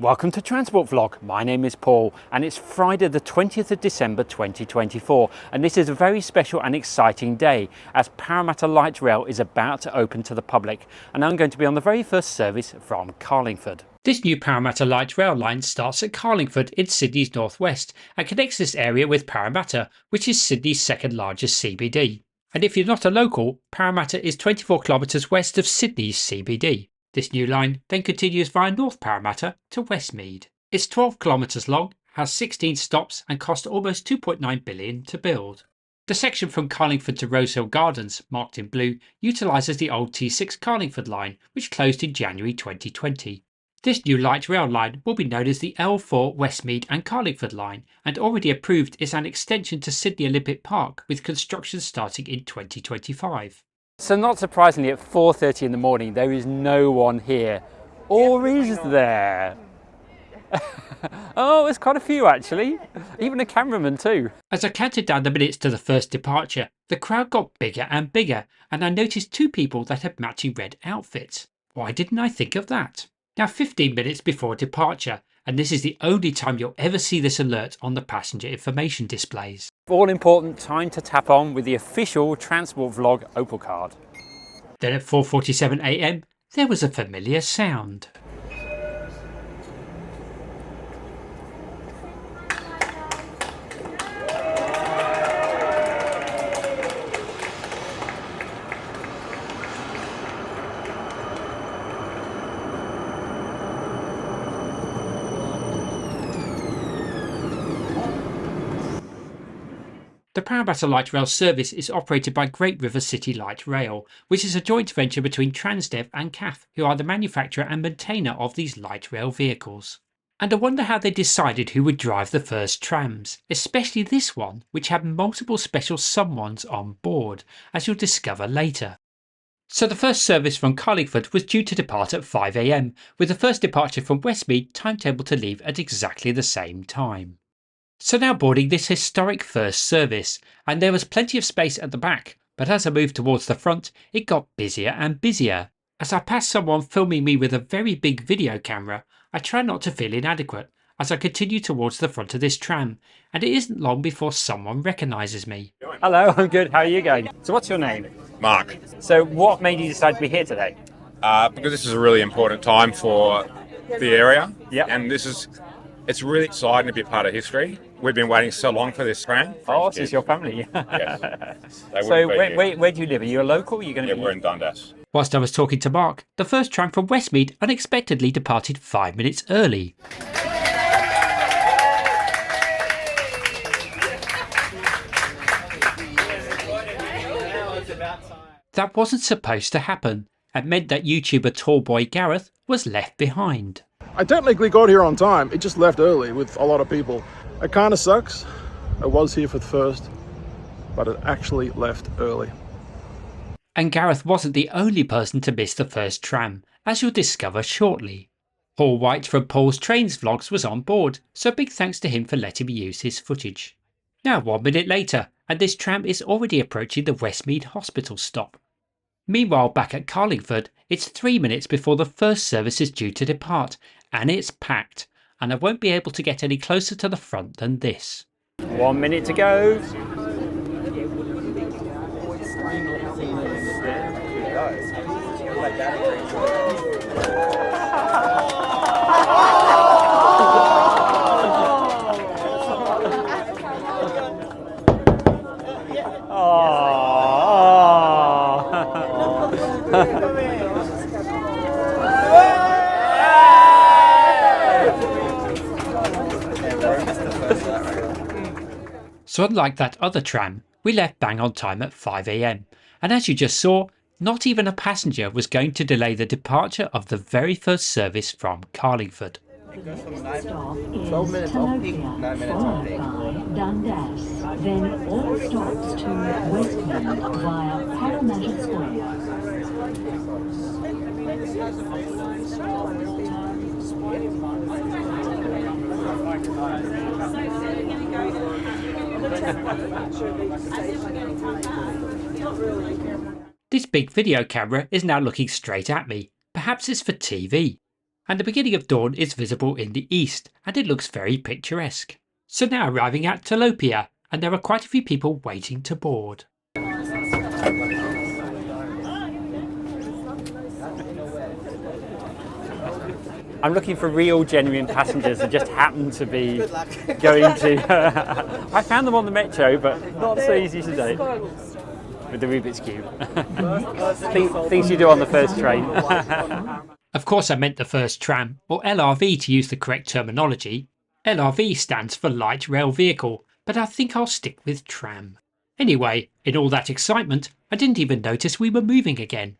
Welcome to Transport Vlog. My name is Paul and it's Friday the 20th of December 2024 and this is a very special and exciting day as Parramatta Light Rail is about to open to the public and I'm going to be on the very first service from Carlingford. This new Parramatta Light Rail line starts at Carlingford in Sydney's northwest and connects this area with Parramatta, which is Sydney's second largest CBD. And if you're not a local, Parramatta is 24 kilometres west of Sydney's CBD. This new line then continues via North Parramatta to Westmead. It's 12 kilometres long, has 16 stops and cost almost $2.9 billion to build. The section from Carlingford to Rosehill Gardens, marked in blue, utilises the old T6 Carlingford line, which closed in January 2020. This new light rail line will be known as the L4 Westmead and Carlingford Line and already approved is an extension to Sydney Olympic Park with construction starting in 2025. So not surprisingly at 4:30 in the morning there is no one here. Or is there? Oh, there's quite a few actually. Even a cameraman too. As I counted down the minutes to the first departure, the crowd got bigger and bigger and I noticed two people that had matching red outfits. Why didn't I think of that? Now 15 minutes before departure, and this is the only time you'll ever see this alert on the passenger information displays. All important time to tap on with the official Transport Vlog Opal card. Then at 4:47 AM there was a familiar sound. The Parramatta Light Rail service is operated by Great River City Light Rail, which is a joint venture between Transdev and CAF, who are the manufacturer and maintainer of these light rail vehicles. And I wonder how they decided who would drive the first trams, especially this one, which had multiple special someones on board, as you'll discover later. So the first service from Carlingford was due to depart at 5 AM, with the first departure from Westmead timetabled to leave at exactly the same time. So now boarding this historic first service, and there was plenty of space at the back, but as I moved towards the front, it got busier and busier. As I passed someone filming me with a very big video camera, I try not to feel inadequate as I continue towards the front of this tram, and it isn't long before someone recognises me. Hello, I'm good, how are you going? So what's your name? Mark. So what made you decide to be here today? Because this is a really important time for the area, Yeah. and it's really exciting to be part of history. We've been waiting so long for this tram. Oh, this is your family. Yes. So where do you live? Are you a local? We're in Dundas. Whilst I was talking to Mark, the first tram from Westmead unexpectedly departed 5 minutes early. That wasn't supposed to happen. It meant that YouTuber Tallboy Gareth was left behind. I technically got here on time, it just left early with a lot of people. It kind of sucks. I was here for the first, but it actually left early. And Gareth wasn't the only person to miss the first tram, as you'll discover shortly. Paul White from Paul's Trains Vlogs was on board, so big thanks to him for letting me use his footage. Now 1 minute later, and this tram is already approaching the Westmead Hospital stop. Meanwhile back at Carlingford, it's 3 minutes before the first service is due to depart, and it's packed, and I won't be able to get any closer to the front than this. 1 minute to go. So unlike that other tram, we left bang on time at 5 AM, and as you just saw, not even a passenger was going to delay the departure of the very first service from Carlingford. Stop is 12 minutes off peak, 9 minutes off peak. Dundas, then all stops to Westmead via Parramatta Square. This big video camera is now looking straight at me. Perhaps it's for TV. and the beginning of dawn is visible in the east, and it looks very picturesque. So now arriving at Talopia, and there are quite a few people waiting to board. I'm looking for real, genuine passengers that just happen to be going to... I found them on the metro, but not so easy today. With the Rubik's Cube. Things you do on the first train. Of course I meant the first tram, or LRV to use the correct terminology. LRV stands for Light Rail Vehicle, but I think I'll stick with tram. Anyway, in all that excitement, I didn't even notice we were moving again.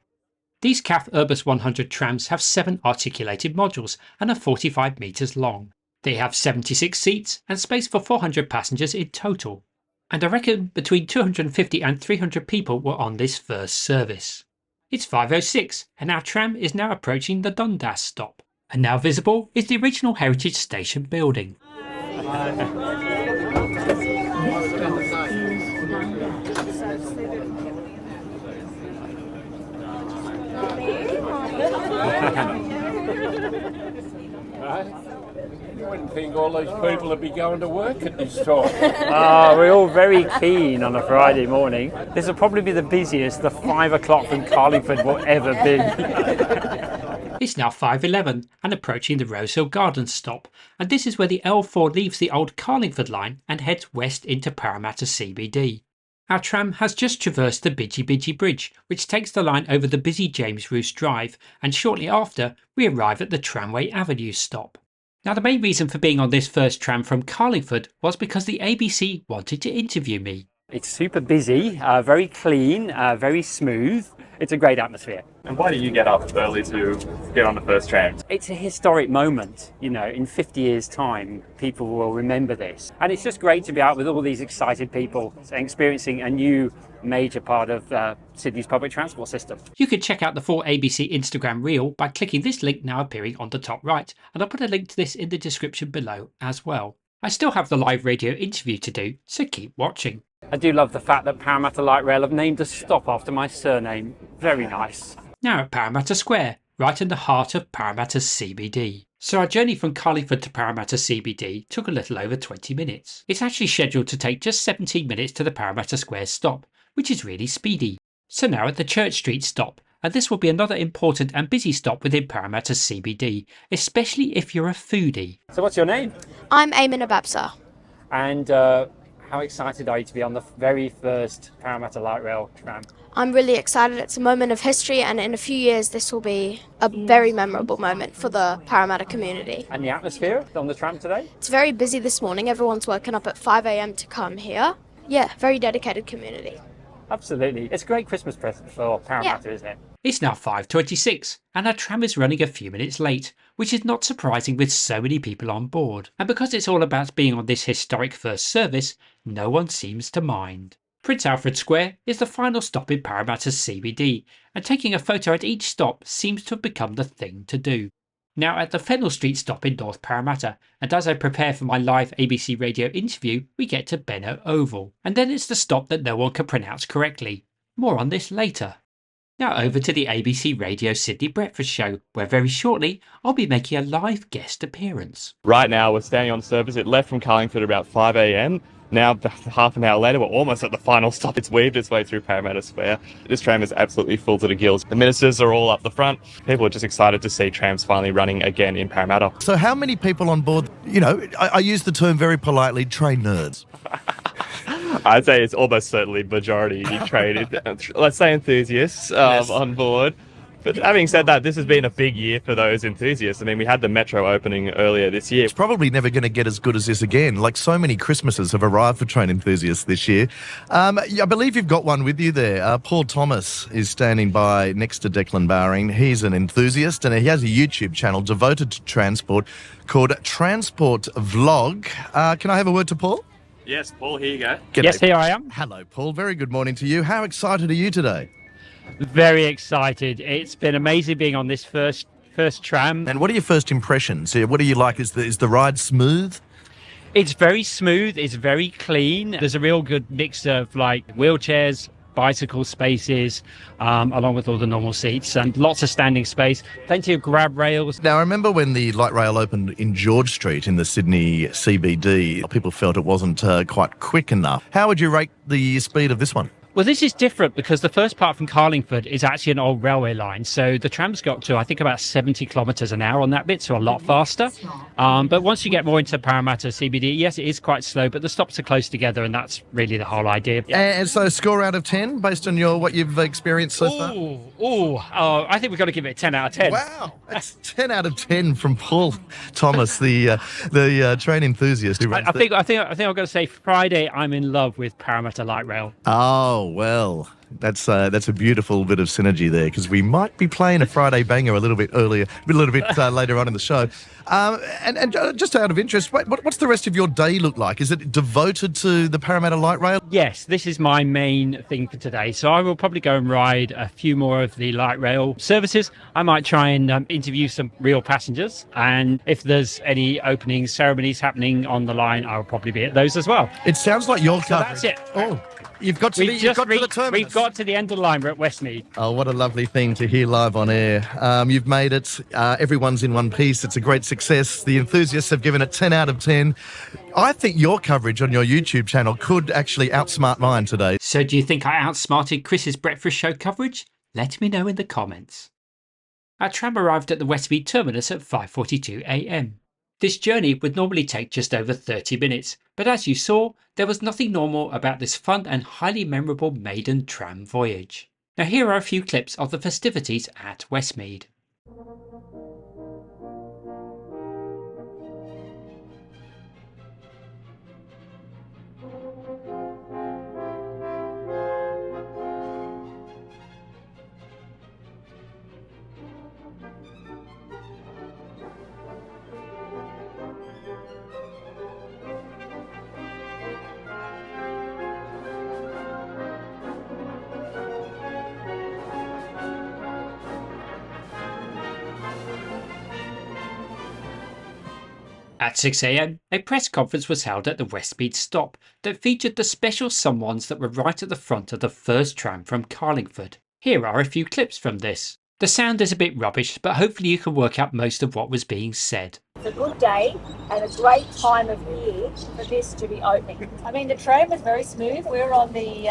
These CAF Urbus 100 trams have 7 articulated modules and are 45 metres long. They have 76 seats and space for 400 passengers in total. And I reckon between 250 and 300 people were on this first service. It's 5:06 and our tram is now approaching the Dundas stop. And now visible is the original Heritage Station building. You wouldn't think all these people would be going to work at this time. We're all very keen on a Friday morning. This will probably be the busiest the 5 o'clock from Carlingford will ever be. It's now 5:11 and approaching the Rosehill Gardens stop, and this is where the L4 leaves the old Carlingford line and heads west into Parramatta CBD. Our tram has just traversed the Bidgie Bidgie Bridge, which takes the line over the busy James Roos Drive, and shortly after we arrive at the Tramway Avenue stop. Now the main reason for being on this first tram from Carlingford was because the ABC wanted to interview me. It's super busy, very clean, very smooth. It's a great atmosphere. And why do you get up early to get on the first tram? It's a historic moment, you know, in 50 years' time, people will remember this. And it's just great to be out with all these excited people experiencing a new major part of Sydney's public transport system. You can check out the full ABC Instagram reel by clicking this link now appearing on the top right, and I'll put a link to this in the description below as well. I still have the live radio interview to do, so keep watching. I do love the fact that Parramatta Light Rail have named a stop after my surname. Very nice. Now at Parramatta Square, right in the heart of Parramatta's CBD. So our journey from Carlingford to Parramatta CBD took a little over 20 minutes. It's actually scheduled to take just 17 minutes to the Parramatta Square stop, which is really speedy. So now at the Church Street stop, and this will be another important and busy stop within Parramatta CBD, especially if you're a foodie. So what's your name? I'm Eamon Ababsa. And how excited are you to be on the very first Parramatta Light Rail tram? I'm really excited. It's a moment of history, and in a few years this will be a very memorable moment for the Parramatta community. And the atmosphere on the tram today? It's very busy this morning. Everyone's woken up at 5 a.m. to come here. Yeah, very dedicated community. Absolutely. It's a great Christmas present for Parramatta, isn't it? It's now 5:26 and our tram is running a few minutes late, which is not surprising with so many people on board. And because it's all about being on this historic first service, no one seems to mind. Prince Alfred Square is the final stop in Parramatta's CBD, and taking a photo at each stop seems to have become the thing to do. Now at the Fennell Street stop in North Parramatta, and as I prepare for my live ABC radio interview, we get to Benno Oval. And then it's the stop that no one can pronounce correctly. More on this later. Now over to the ABC Radio Sydney Breakfast Show, where very shortly I'll be making a live guest appearance. Right now we're standing on service. It left from Carlingford about 5 a.m. Now, half an hour later, we're almost at the final stop. It's weaved its way through Parramatta Square. This tram is absolutely full to the gills. The ministers are all up the front. People are just excited to see trams finally running again in Parramatta. So how many people on board, you know, I use the term very politely, train nerds? I'd say it's almost certainly majority train, let's say enthusiasts on board. But having said that, this has been a big year for those enthusiasts. I mean, we had the Metro opening earlier this year. It's probably never going to get as good as this again. Like so many Christmases have arrived for train enthusiasts this year. I believe you've got one with you there. Paul Thomas is standing by next to Declan Bowring. He's an enthusiast and he has a YouTube channel devoted to transport called Transport Vlog. Can I have a word to Paul? Yes, Paul, here you go. G'day. Yes, here I am. Hello, Paul. Very good morning to you. How excited are you today? Very excited. It's been amazing being on this first tram. And what are your first impressions? What do you like? Is the ride smooth? It's very smooth. It's very clean. There's a real good mix of like wheelchairs, bicycle spaces, along with all the normal seats, and lots of standing space, plenty of grab rails. Now, I remember when the light rail opened in George Street in the Sydney CBD, people felt it wasn't quite quick enough. How would you rate the speed of this one? Well, this is different because the first part from Carlingford is actually an old railway line. So the tram's got to, I think, about 70 kilometres an hour on that bit, so a lot faster. But once you get more into Parramatta CBD, yes, it is quite slow, but the stops are close together, and that's really the whole idea. And so score out of 10 based on what you've experienced so far? I think we've got to give it a 10 out of 10. Wow, that's 10 out of 10 from Paul Thomas, the train enthusiast. I think I've got to say Friday I'm in love with Parramatta Light Rail. Oh, well, that's a beautiful bit of synergy there, because we might be playing a Friday banger a little bit earlier, a little bit later on in the show. And just out of interest, what's the rest of your day look like? Is it devoted to the Parramatta Light Rail? Yes, this is my main thing for today. So I will probably go and ride a few more of the light rail services. I might try and interview some real passengers. And if there's any opening ceremonies happening on the line, I'll probably be at those as well. It sounds like you're So covered. that's it. Oh. You've got to the Terminus. We've got to the end of the line. We're at Westmead. Oh, what a lovely thing to hear live on air. You've made it. Everyone's in one piece. It's a great success. The enthusiasts have given it 10 out of 10. I think your coverage on your YouTube channel could actually outsmart mine today. So do you think I outsmarted Chris's breakfast show coverage? Let me know in the comments. Our tram arrived at the Westmead Terminus at 5:42 a.m. This journey would normally take just over 30 minutes, but as you saw, there was nothing normal about this fun and highly memorable maiden tram voyage. Now here are a few clips of the festivities at Westmead. At 6 a.m, a press conference was held at the Westmead stop that featured the special someones that were right at the front of the first tram from Carlingford. Here are a few clips from this. The sound is a bit rubbish, but hopefully you can work out most of what was being said. It's a good day and a great time of year for this to be opening. I mean, the tram was very smooth. We were on the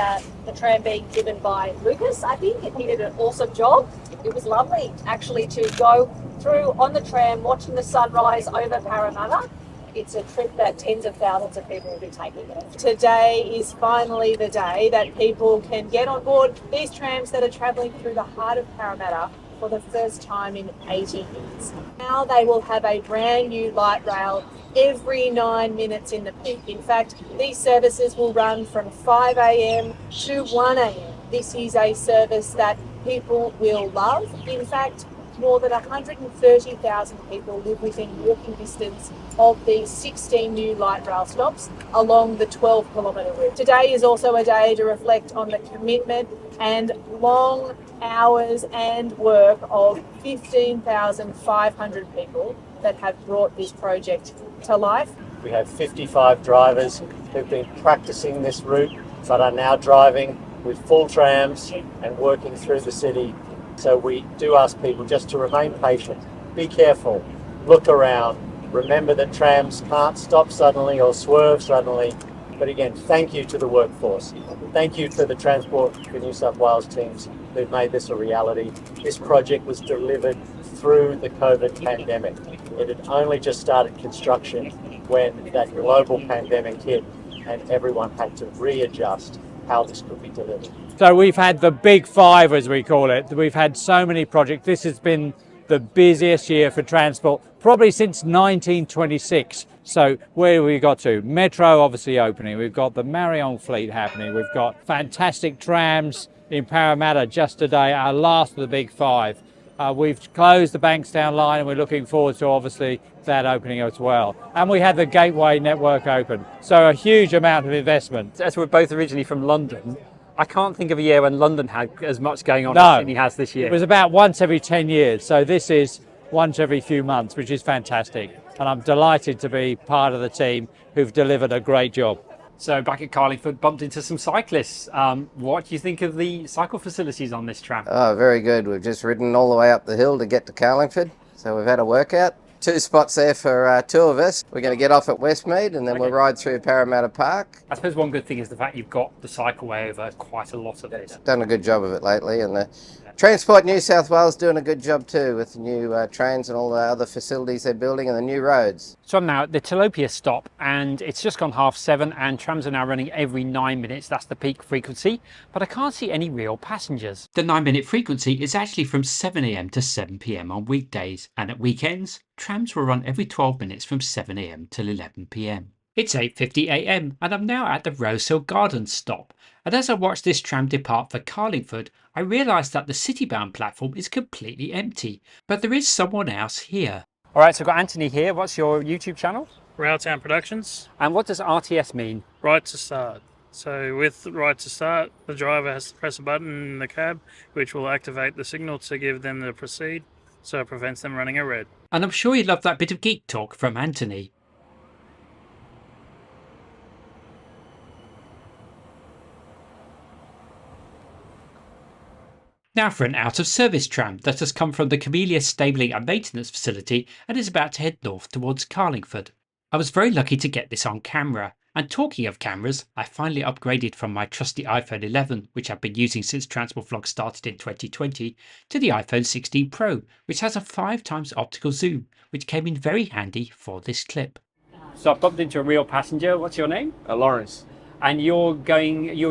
tram being driven by Lucas, I think, and he did an awesome job. It was lovely, actually, to go through on the tram, watching the sunrise over Parramatta. It's a trip that tens of thousands of people will be taking. Today is finally the day that people can get on board these trams that are travelling through the heart of Parramatta for the first time in 80 years. Now they will have a brand new light rail every 9 minutes in the peak. In fact, these services will run from 5 a.m. to 1 a.m. This is a service that people will love. In fact, more than 130,000 people live within walking distance of these 16 new light rail stops along the 12-kilometre route. Today is also a day to reflect on the commitment and long hours and work of 15,500 people that have brought this project to life. We have 55 drivers who've been practicing this route but are now driving with full trams and working through the city. So we do ask people just to remain patient, be careful, look around, remember that trams can't stop suddenly or swerve suddenly. But again, thank you to the workforce. Thank you to the Transport for New South Wales teams who've made this a reality. This project was delivered through the COVID pandemic. It had only just started construction when that global pandemic hit and everyone had to readjust how this could be delivered. So we've had the big five, as we call it. We've had so many projects. This has been the busiest year for transport, probably since 1926. So where have we got to? Metro obviously opening. We've got the Marion fleet happening. We've got fantastic trams in Parramatta just today, our last of the big five. We've closed the Bankstown line and we're looking forward to obviously that opening as well. And we had the Gateway network open. So a huge amount of investment. As we're both originally from London, I can't think of a year when London had as much going on as Sydney has this year. It was about once every 10 years. So this is once every few months, which is fantastic. And I'm delighted to be part of the team who've delivered a great job. So back at Carlingford, bumped into some cyclists. What do you think of the cycle facilities on this tram? Oh, very good. We've just ridden all the way up the hill to get to Carlingford. So we've had a workout. 2 spots there for 2 of us. We're going to get off at Westmead and then we'll ride through Parramatta Park. I suppose one good thing is the fact you've got the cycleway over quite a lot of it. Done a good job of it lately, and the Transport New South Wales doing a good job too with the new trains and all the other facilities they're building and the new roads. So I'm now at the Tilapia stop and it's just gone 7:30 and trams are now running every 9 minutes. That's the peak frequency, but I can't see any real passengers. The 9-minute frequency is actually from 7 AM to 7 PM on weekdays, and at weekends, trams will run every 12 minutes from 7 AM till 11 PM. It's 8:50 AM and I'm now at the Rosehill Gardens stop. And as I watch this tram depart for Carlingford, I realise that the city-bound platform is completely empty, but there is someone else here. All right, so I've got Anthony here. What's your YouTube channel? Railtown Productions. And what does RTS mean? Right to start. So with right to start, the driver has to press a button in the cab, which will activate the signal to give them the proceed, so it prevents them running a red. And I'm sure you love that bit of geek talk from Anthony. Now for an out-of-service tram that has come from the Camellia Stabling and Maintenance Facility and is about to head north towards Carlingford. I was very lucky to get this on camera, and talking of cameras, I finally upgraded from my trusty iPhone 11, which I've been using since Transport Vlog started in 2020, to the iPhone 16 Pro, which has a 5x optical zoom, which came in very handy for this clip. So I've bumped into a real passenger. What's your name? Lawrence. And you're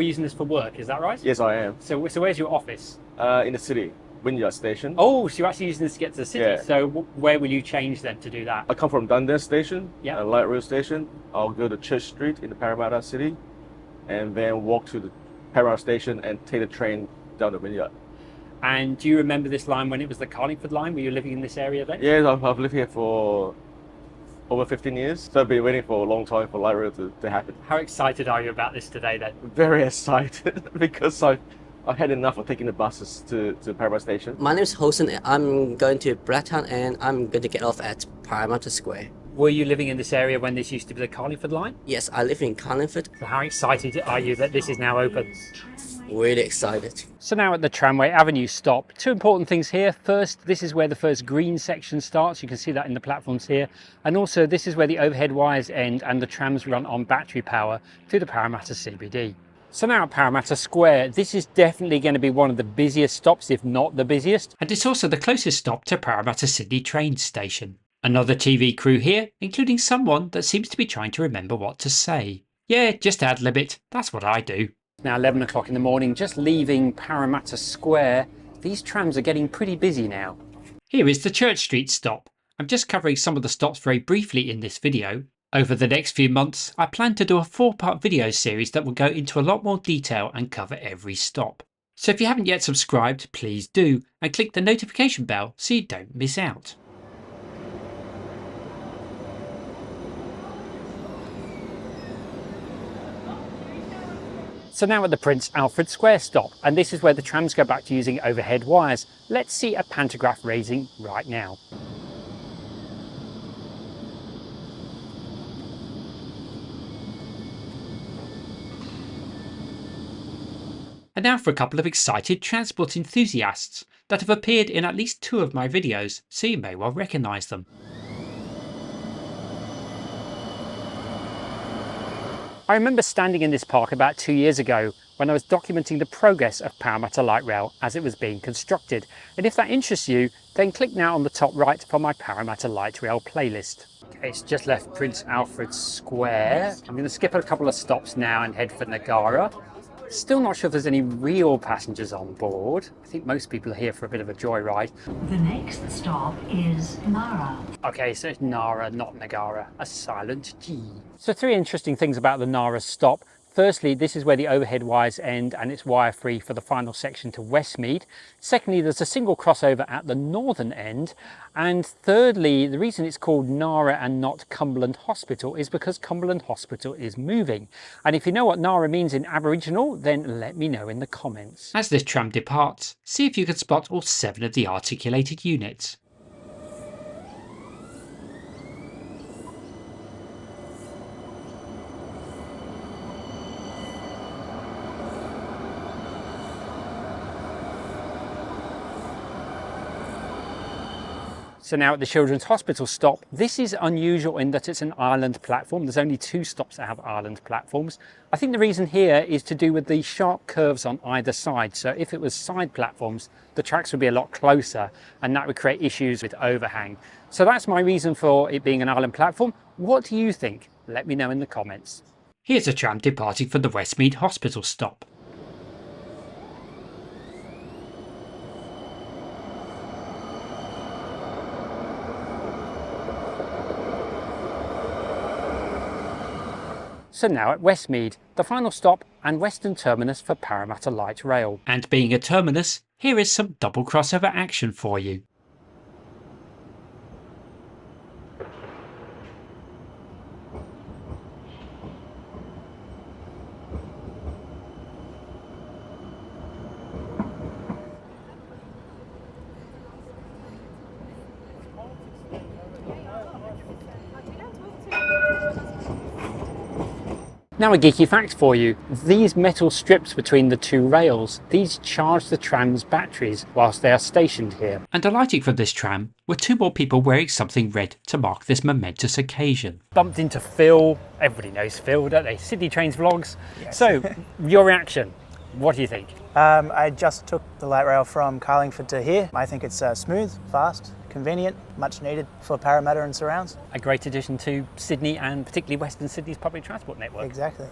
using this for work, is that right? Yes, I am. So where's your office? In the city, Wynyard Station. Oh, so you're actually using this to get to the city. Yeah. So where will you change then to do that? I come from Dundas Station, yeah. Light Rail Station. I'll go to Church Street in the Parramatta City, and then walk to the Parramatta Station and take the train down to Wynyard. And do you remember this line when it was the Carlingford line? Were you living in this area then? Yes, I've lived here for over 15 years, so I've been waiting for a long time for Light Rail to happen. How excited are you about this today then? Very excited because I've had enough of taking the buses to Parramatta Station. My name is Hosen. I'm going to Blacktown and I'm going to get off at Parramatta Square. Were you living in this area when this used to be the Carlingford line? Yes, I live in Carlingford. So how excited are you that this is now open? Really excited. So now at the Tramway Avenue stop, 2 important things here. First, this is where the first green section starts. You can see that in the platforms here. And also this is where the overhead wires end and the trams run on battery power to the Parramatta CBD. So now at Parramatta Square, this is definitely going to be one of the busiest stops, if not the busiest. And it's also the closest stop to Parramatta Sydney train station. Another TV crew here, including someone that seems to be trying to remember what to say. Yeah, just ad-lib it. That's what I do. Now 11 o'clock in the morning, just leaving Parramatta Square. These trams are getting pretty busy now. Here is the Church Street stop. I'm just covering some of the stops very briefly in this video. Over the next few months, I plan to do a 4-part video series that will go into a lot more detail and cover every stop. So if you haven't yet subscribed, please do, and click the notification bell so you don't miss out. So now at the Prince Alfred Square stop, and this is where the trams go back to using overhead wires. Let's see a pantograph raising right now. And now for a couple of excited transport enthusiasts that have appeared in at least 2 of my videos, so you may well recognise them. I remember standing in this park about 2 years ago when I was documenting the progress of Parramatta Light Rail as it was being constructed. And if that interests you, then click now on the top right for my Parramatta Light Rail playlist. Okay, it's just left Prince Alfred Square. I'm going to skip a couple of stops now and head for Ngara. Still not sure if there's any real passengers on board. I think most people are here for a bit of a joyride. The next stop is Ngara. Okay, so it's Ngara, not Ngara, a silent G. So 3 interesting things about the Ngara stop. Firstly, this is where the overhead wires end and it's wire free for the final section to Westmead. Secondly, there's a single crossover at the northern end. And thirdly, the reason it's called Ngara and not Cumberland Hospital is because Cumberland Hospital is moving. And if you know what Ngara means in Aboriginal, then let me know in the comments. As this tram departs, see if you can spot all 7 of the articulated units. So now at the Children's Hospital stop, this is unusual in that it's an island platform. There's only 2 stops that have island platforms. I think the reason here is to do with the sharp curves on either side. So if it was side platforms, the tracks would be a lot closer and that would create issues with overhang. So that's my reason for it being an island platform. What do you think? Let me know in the comments. Here's a tram departing from the Westmead Hospital stop. So now at Westmead, the final stop and western terminus for Parramatta Light Rail. And being a terminus, here is some double crossover action for you. Now a geeky fact for you, these metal strips between the 2 rails, these charge the tram's batteries whilst they are stationed here. And alighting from this tram were 2 more people wearing something red to mark this momentous occasion. Bumped into Phil, everybody knows Phil, don't they? Sydney Trains vlogs. Yes. So, your reaction, what do you think? I just took the light rail from Carlingford to here. I think it's smooth, fast, convenient, much needed for Parramatta and surrounds. A great addition to Sydney and particularly Western Sydney's public transport network. Exactly.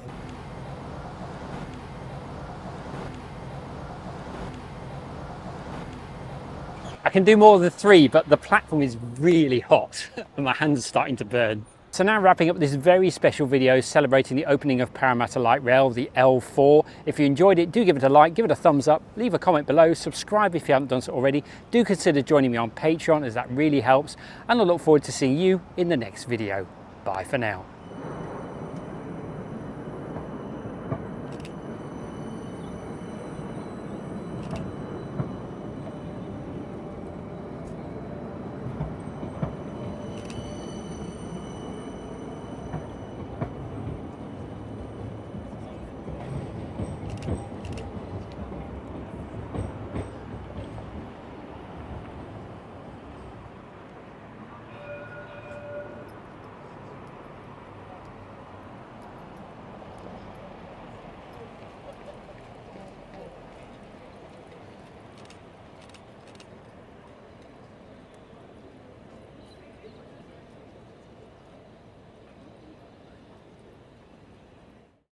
I can do more than 3, but the platform is really hot and my hands are starting to burn. So now wrapping up this very special video celebrating the opening of Parramatta Light Rail, the L4. If you enjoyed it, do give it a like, give it a thumbs up, leave a comment below, subscribe if you haven't done so already. Do consider joining me on Patreon as that really helps, and I look forward to seeing you in the next video. Bye for now.